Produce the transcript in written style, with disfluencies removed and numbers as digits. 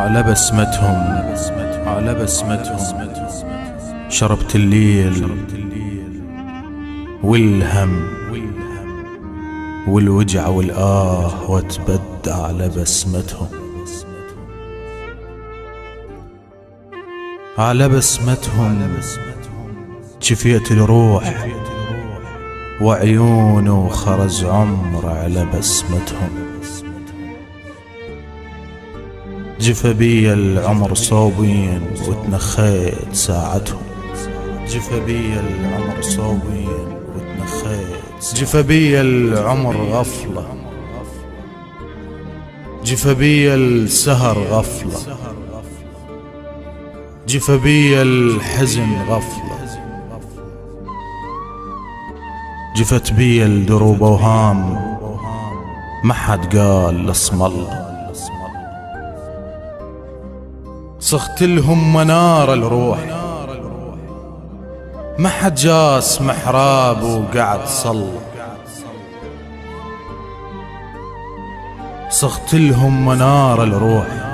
على بسمتهم على بسمتهم شربت الليل والهم والوجع والآه واتبدى على بسمتهم. على بسمتهم شفيت الروح وعيونه خرز عمر على بسمتهم. جفا بي العمر صوبين وتنخيت ساعتهم. جفا بي العمر صوبين وتنخيت. جفا بي العمر غفلة. جفا بي السهر غفلة. جفا بي الحزن غفلة. جفت بي الدروب وهام ما حد قال اسم الله. صخت لهم منار الروح ما حد جاس محراب وقعد صلى. صخت لهم منار الروح